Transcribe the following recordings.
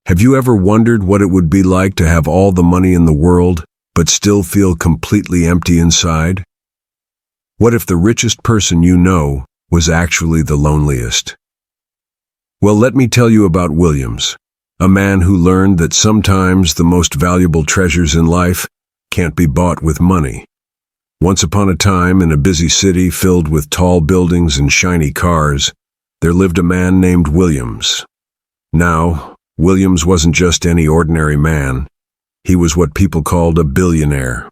Have you ever wondered what it would be like to have all the money in the world, but still feel completely empty inside? What if the richest person you know was actually the loneliest? Well, let me tell you about Williams, a man who learned that sometimes the most valuable treasures in life can't be bought with money. Once upon a time, in a busy city filled with tall buildings and shiny cars, there lived a man named Williams. Now, Williams wasn't just any ordinary man. He was what people called a billionaire.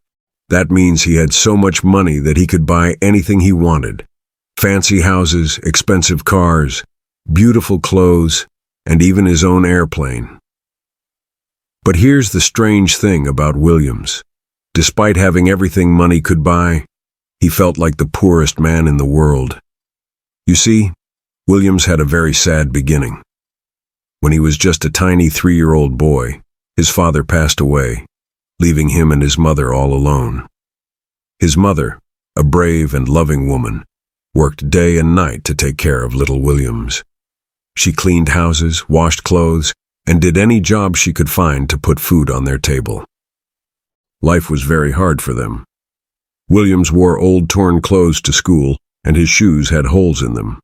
That means he had so much money that he could buy anything he wanted. Fancy houses, expensive cars, beautiful clothes, and even his own airplane. But here's the strange thing about Williams. Despite having everything money could buy, he felt like the poorest man in the world. You see, Williams had a very sad beginning. When he was just a tiny 3-year-old boy, his father passed away, leaving him and his mother all alone. His mother, a brave and loving woman, worked day and night to take care of little Williams. She cleaned houses, washed clothes, and did any job she could find to put food on their table. Life was very hard for them. Williams wore old torn clothes to school, and his shoes had holes in them.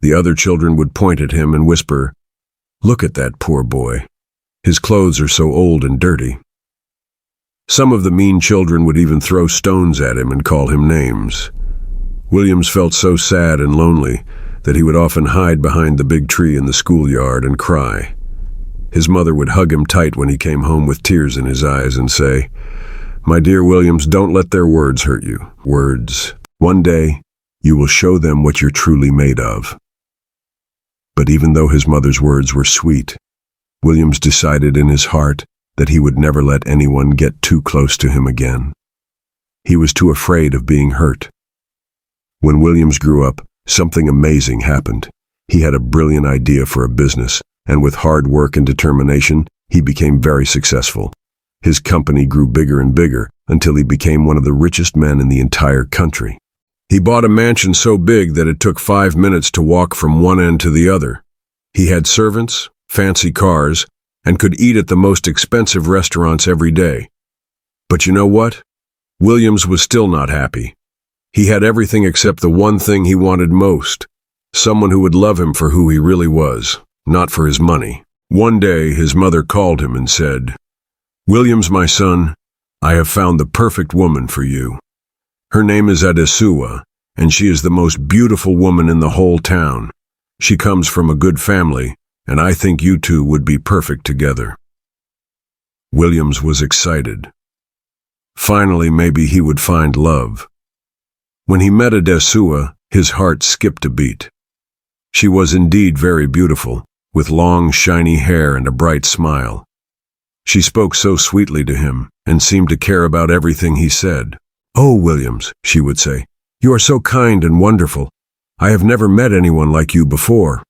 The other children would point at him and whisper, "Look at that poor boy. His clothes are so old and dirty." Some of the mean children would even throw stones at him and call him names. Williams felt so sad and lonely that he would often hide behind the big tree in the schoolyard and cry. His mother would hug him tight when he came home with tears in his eyes and say, "My dear Williams, don't let their words hurt you. Words. One day, you will show them what you're truly made of." But even though his mother's words were sweet, Williams decided in his heart that he would never let anyone get too close to him again. He was too afraid of being hurt. When Williams grew up, something amazing happened. He had a brilliant idea for a business, and with hard work and determination, he became very successful. His company grew bigger and bigger until he became one of the richest men in the entire country. He bought a mansion so big that it took 5 minutes to walk from one end to the other. He had servants, fancy cars, and could eat at the most expensive restaurants every day. But you know what? Williams was still not happy. He had everything except the one thing he wanted most: someone who would love him for who he really was, not for his money. One day, his mother called him and said, "Williams, my son, I have found the perfect woman for you. Her name is Adesua, and she is the most beautiful woman in the whole town. She comes from a good family, and I think you two would be perfect together." Williams was excited. Finally, maybe he would find love. When he met Adesua, his heart skipped a beat. She was indeed very beautiful, with long, shiny hair and a bright smile. She spoke so sweetly to him, and seemed to care about everything he said. "Oh, Williams," she would say, "you are so kind and wonderful. I have never met anyone like you before."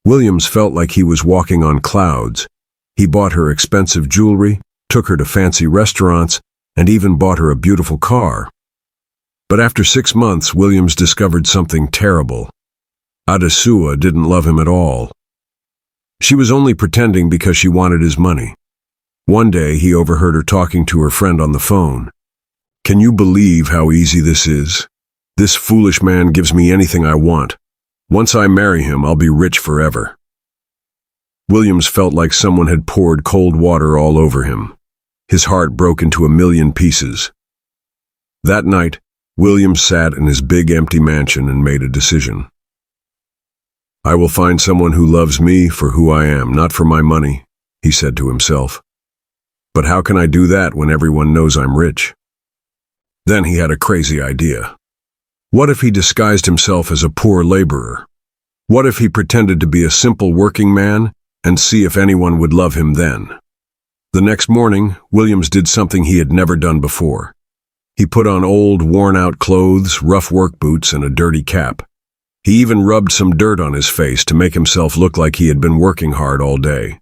Williams felt like he was walking on clouds. He bought her expensive jewelry, took her to fancy restaurants, and even bought her a beautiful car. But after 6 months, Williams discovered something terrible. Adesua didn't love him at all. She was only pretending because she wanted his money. One day, he overheard her talking to her friend on the phone. "Can you believe how easy this is? This foolish man gives me anything I want. Once I marry him, I'll be rich forever." Williams felt like someone had poured cold water all over him. His heart broke into a million pieces. That night, Williams sat in his big empty mansion and made a decision. "I will find someone who loves me for who I am, not for my money," he said to himself. "But how can I do that when everyone knows I'm rich?" Then he had a crazy idea. What if he disguised himself as a poor laborer? What if he pretended to be a simple working man and see if anyone would love him then? The next morning, Williams did something he had never done before. He put on old, worn-out clothes, rough work boots, and a dirty cap. He even rubbed some dirt on his face to make himself look like he had been working hard all day.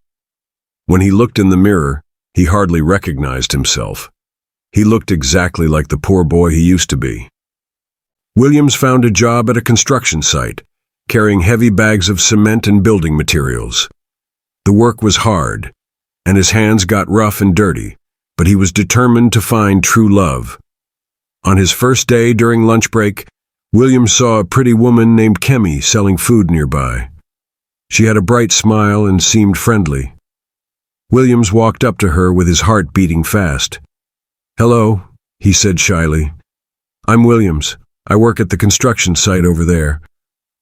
When he looked in the mirror, he hardly recognized himself. He looked exactly like the poor boy he used to be. Williams found a job at a construction site, carrying heavy bags of cement and building materials. The work was hard, and his hands got rough and dirty, but he was determined to find true love. On his first day during lunch break, William saw a pretty woman named Kemi selling food nearby. She had a bright smile and seemed friendly. Williams walked up to her with his heart beating fast. "Hello," he said shyly. "I'm Williams. I work at the construction site over there.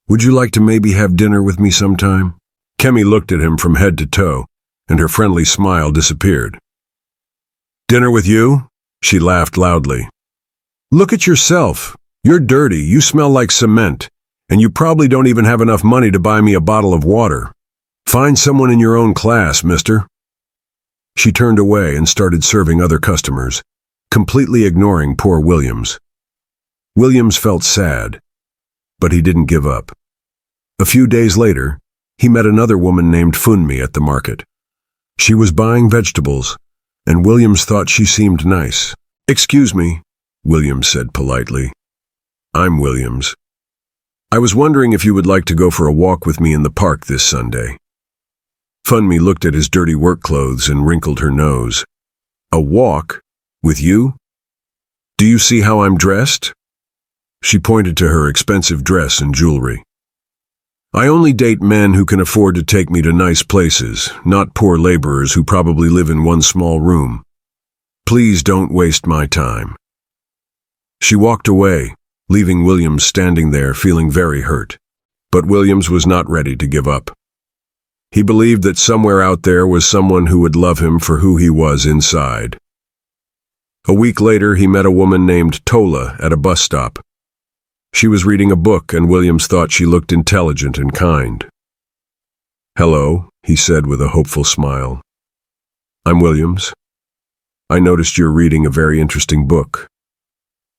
Would you like to maybe have dinner with me sometime?" Kemi looked at him from head to toe, and her friendly smile disappeared. "Dinner with you?" She laughed loudly. "Look at yourself. You're dirty, you smell like cement, and you probably don't even have enough money to buy me a bottle of water. Find someone in your own class, mister." She turned away and started serving other customers, completely ignoring poor Williams. Williams felt sad, but he didn't give up. A few days later, he met another woman named Funmi at the market. She was buying vegetables, and Williams thought she seemed nice. "Excuse me," Williams said politely. "I'm Williams. I was wondering if you would like to go for a walk with me in the park this Sunday." Funmi looked at his dirty work clothes and wrinkled her nose. "A walk? With you? Do you see how I'm dressed?" She pointed to her expensive dress and jewelry. "I only date men who can afford to take me to nice places, not poor laborers who probably live in one small room. Please don't waste my time." She walked away, leaving Williams standing there feeling very hurt. But Williams was not ready to give up. He believed that somewhere out there was someone who would love him for who he was inside. A week later, he met a woman named Tola at a bus stop. She was reading a book, and Williams thought she looked intelligent and kind. "Hello," he said with a hopeful smile. "I'm Williams. I noticed you're reading a very interesting book.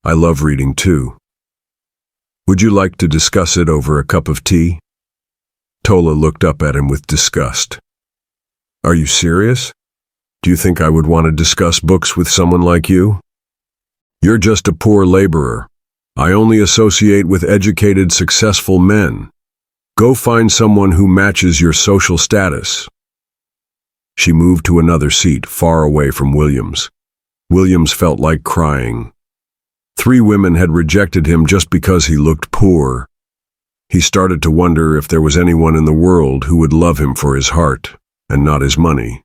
I love reading too. Would you like to discuss it over a cup of tea?" Tola looked up at him with disgust. "Are you serious? Do you think I would want to discuss books with someone like you? You're just a poor laborer. I only associate with educated, successful men. Go find someone who matches your social status." She moved to another seat far away from Williams. Williams felt like crying. 3 women had rejected him just because he looked poor. He started to wonder if there was anyone in the world who would love him for his heart and not his money.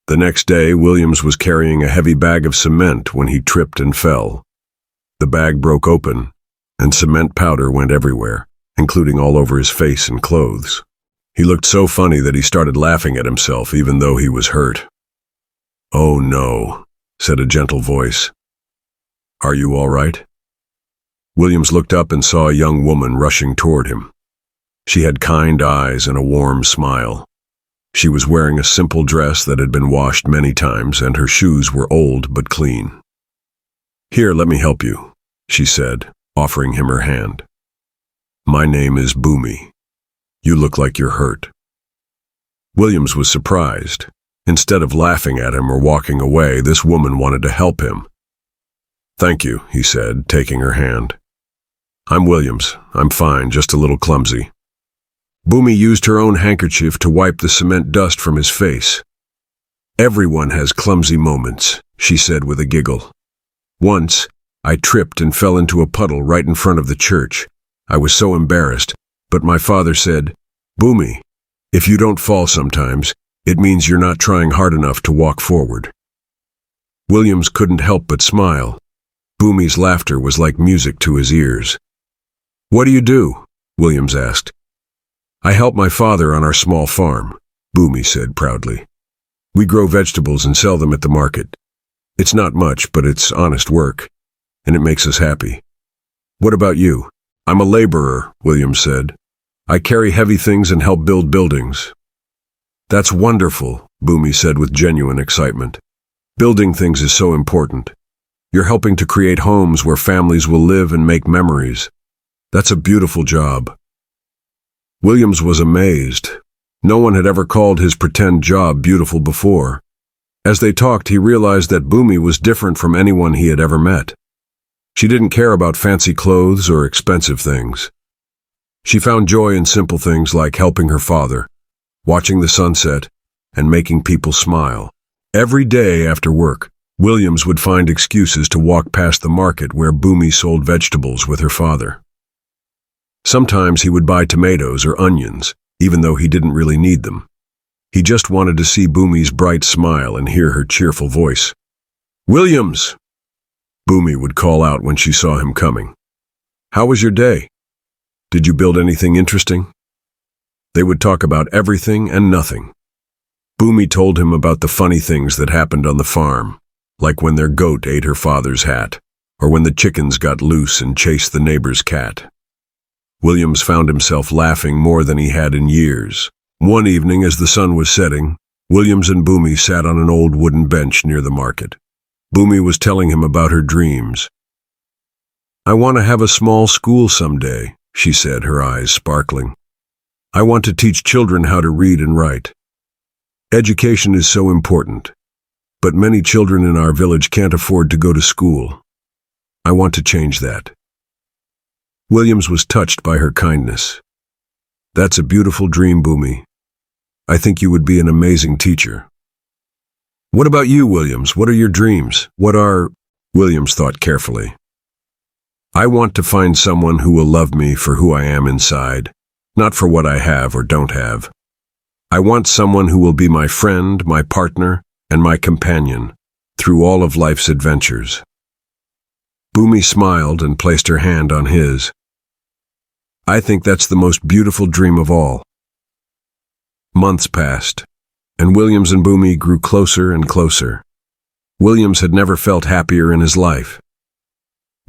The next day, Williams was carrying a heavy bag of cement when he tripped and fell. The bag broke open, and cement powder went everywhere, including all over his face and clothes. He looked so funny that he started laughing at himself even though he was hurt. "Oh no," said a gentle voice. "Are you all right?" Williams looked up and saw a young woman rushing toward him. She had kind eyes and a warm smile. She was wearing a simple dress that had been washed many times, and her shoes were old but clean. "Here, let me help you," she said, offering him her hand. "My name is Bumi. You look like you're hurt." Williams was surprised. Instead of laughing at him or walking away, this woman wanted to help him. "Thank you," he said, taking her hand. "I'm Williams. I'm fine, just a little clumsy." Bumi used her own handkerchief to wipe the cement dust from his face. "Everyone has clumsy moments," she said with a giggle. "Once, I tripped and fell into a puddle right in front of the church. I was so embarrassed, but my father said, 'Bumi, if you don't fall sometimes, it means you're not trying hard enough to walk forward.'" Williams couldn't help but smile. Bumi's laughter was like music to his ears. "What do you do?" Williams asked. "I help my father on our small farm," Bumi said proudly. "We grow vegetables and sell them at the market. It's not much, but it's honest work, and it makes us happy." "What about you?" "I'm a laborer," Williams said. "I carry heavy things and help build buildings." "That's wonderful," Bumi said with genuine excitement. "Building things is so important. You're helping to create homes where families will live and make memories. That's a beautiful job." Williams was amazed. No one had ever called his pretend job beautiful before. As they talked, he realized that Bumi was different from anyone he had ever met. She didn't care about fancy clothes or expensive things. She found joy in simple things like helping her father, watching the sunset, and making people smile. Every day after work, Williams would find excuses to walk past the market where Boomy sold vegetables with her father. Sometimes he would buy tomatoes or onions, even though he didn't really need them. He just wanted to see Boomy's bright smile and hear her cheerful voice. "Williams!" Boomy would call out when she saw him coming. "How was your day? Did you build anything interesting?" They would talk about everything and nothing. Boomy told him about the funny things that happened on the farm, like when their goat ate her father's hat, or when the chickens got loose and chased the neighbor's cat. Williams found himself laughing more than he had in years. One evening, as the sun was setting, Williams and Boomy sat on an old wooden bench near the market. Boomy was telling him about her dreams. "I want to have a small school someday," she said, her eyes sparkling. "I want to teach children how to read and write. Education is so important, but many children in our village can't afford to go to school. I want to change that." Williams was touched by her kindness. "That's a beautiful dream, Boomy. I think you would be an amazing teacher." "What about you, Williams? What are your dreams? Williams thought carefully. "I want to find someone who will love me for who I am inside, not for what I have or don't have. I want someone who will be my friend, my partner, and my companion through all of life's adventures." Boomy smiled and placed her hand on his. "I think that's the most beautiful dream of all." Months passed, and Williams and Boomy grew closer and closer. Williams had never felt happier in his life.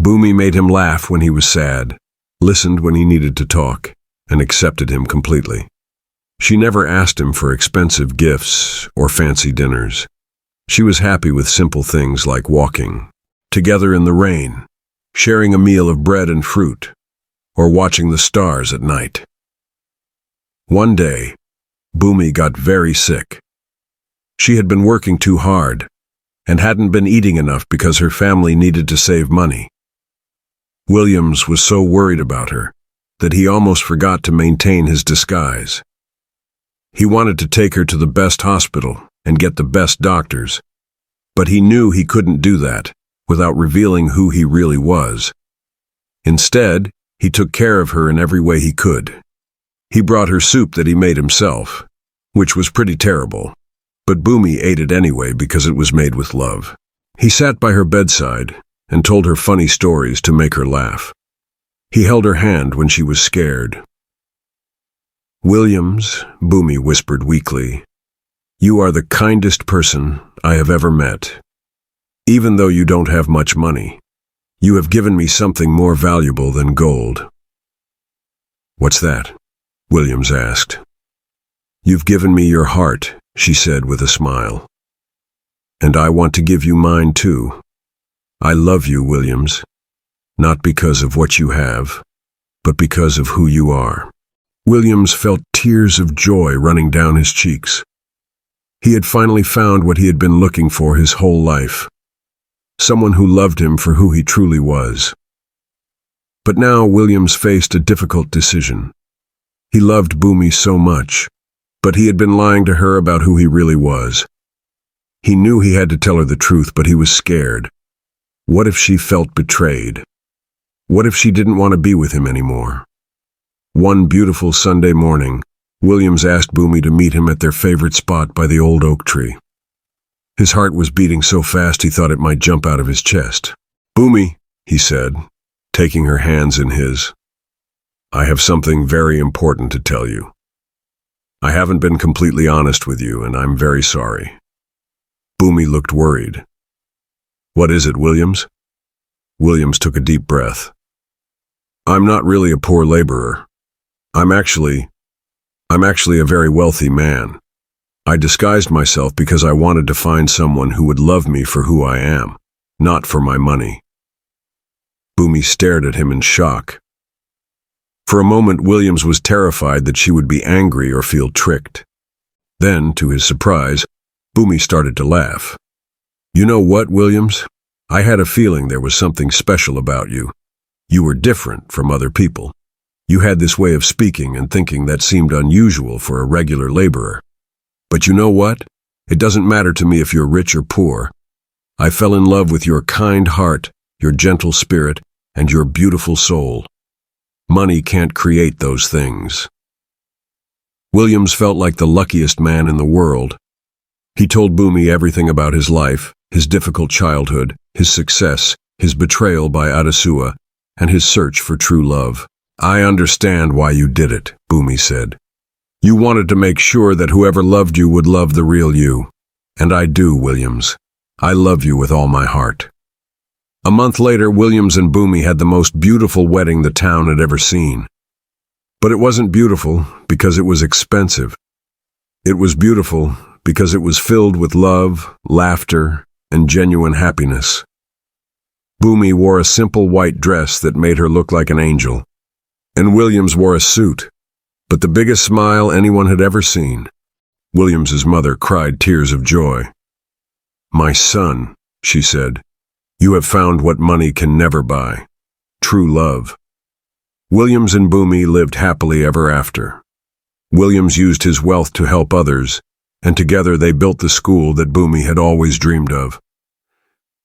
Boomy made him laugh when he was sad, listened when he needed to talk, and accepted him completely. She never asked him for expensive gifts or fancy dinners. She was happy with simple things like walking together in the rain, sharing a meal of bread and fruit, or watching the stars at night. One day, Boomy got very sick. She had been working too hard and hadn't been eating enough because her family needed to save money. Williams was so worried about her that he almost forgot to maintain his disguise. He wanted to take her to the best hospital and get the best doctors, but he knew he couldn't do that without revealing who he really was. Instead, he took care of her in every way he could. He brought her soup that he made himself, which was pretty terrible, but Boomy ate it anyway because it was made with love. He sat by her bedside and told her funny stories to make her laugh. He held her hand when she was scared. "Williams," Boomy whispered weakly, "you are the kindest person I have ever met. Even though you don't have much money, you have given me something more valuable than gold." "What's that?" Williams asked. "You've given me your heart," she said with a smile. "And I want to give you mine too. I love you, Williams, not because of what you have, but because of who you are." Williams felt tears of joy running down his cheeks. He had finally found what he had been looking for his whole life. Someone who loved him for who he truly was. But now Williams faced a difficult decision. He loved Boomy so much, but he had been lying to her about who he really was. He knew he had to tell her the truth, but he was scared. What if she felt betrayed? What if she didn't want to be with him anymore? One beautiful Sunday morning, Williams asked Boomy to meet him at their favorite spot by the old oak tree. His heart was beating so fast he thought it might jump out of his chest. "Boomy," he said, taking her hands in his, "I have something very important to tell you. I haven't been completely honest with you, and I'm very sorry." Boomy looked worried. "What is it, Williams?" Williams took a deep breath. "I'm not really a poor laborer. I'm actually a very wealthy man. I disguised myself because I wanted to find someone who would love me for who I am, not for my money." Boomy stared at him in shock. For a moment, Williams was terrified that she would be angry or feel tricked. Then, to his surprise, Boomy started to laugh. "You know what, Williams? I had a feeling there was something special about you. You were different from other people. You had this way of speaking and thinking that seemed unusual for a regular laborer. But you know what? It doesn't matter to me if you're rich or poor. I fell in love with your kind heart, your gentle spirit, and your beautiful soul. Money can't create those things." Williams felt like the luckiest man in the world. He told Bumi everything about his life, his difficult childhood, his success, his betrayal by Adesua, and his search for true love. "I understand why you did it," Bumi said. "You wanted to make sure that whoever loved you would love the real you. And I do, Williams. I love you with all my heart." A month later, Williams and Bumi had the most beautiful wedding the town had ever seen. But it wasn't beautiful because it was expensive. It was beautiful because it was filled with love, laughter, and genuine happiness. Bumi wore a simple white dress that made her look like an angel, and Williams wore a suit, but the biggest smile anyone had ever seen. Williams's mother cried tears of joy. "My son," she said, "you have found what money can never buy, true love." Williams and Bumi lived happily ever after. Williams used his wealth to help others, and together they built the school that Bumi had always dreamed of.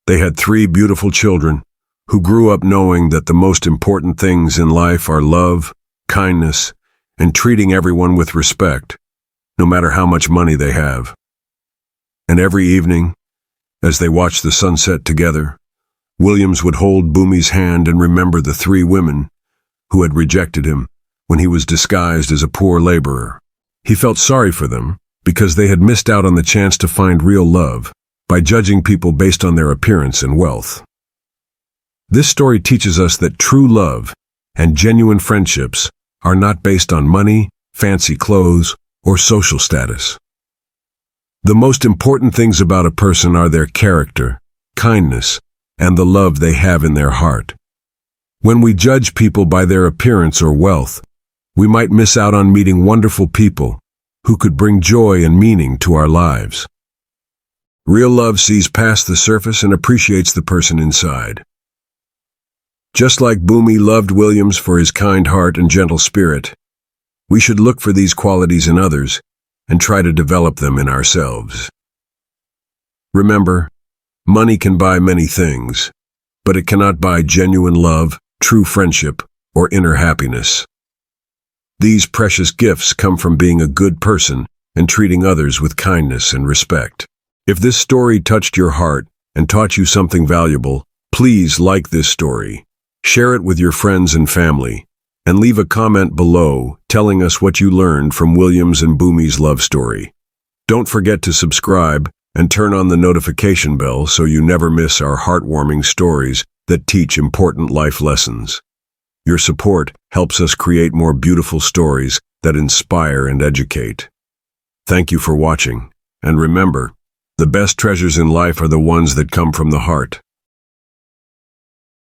They had 3 beautiful children who grew up knowing that the most important things in life are love, kindness, and treating everyone with respect, no matter how much money they have. And every evening, as they watched the sunset together, Williams would hold Bumi's hand and remember the 3 women who had rejected him when he was disguised as a poor laborer. He felt sorry for them because they had missed out on the chance to find real love by judging people based on their appearance and wealth. This story teaches us that true love and genuine friendships are not based on money, fancy clothes, or social status. The most important things about a person are their character, kindness, and the love they have in their heart. When we judge people by their appearance or wealth, we might miss out on meeting wonderful people who could bring joy and meaning to our lives. Real love sees past the surface and appreciates the person inside. Just like Bumi loved Williams for his kind heart and gentle spirit, we should look for these qualities in others and try to develop them in ourselves. Remember, money can buy many things, but it cannot buy genuine love, true friendship, or inner happiness. These precious gifts come from being a good person and treating others with kindness and respect. If this story touched your heart and taught you something valuable, please like this story, share it with your friends and family, and leave a comment below telling us what you learned from Williams and Bumi's love story. Don't forget to subscribe and turn on the notification bell so you never miss our heartwarming stories that teach important life lessons. Your support helps us create more beautiful stories that inspire and educate. Thank you for watching, and remember, the best treasures in life are the ones that come from the heart.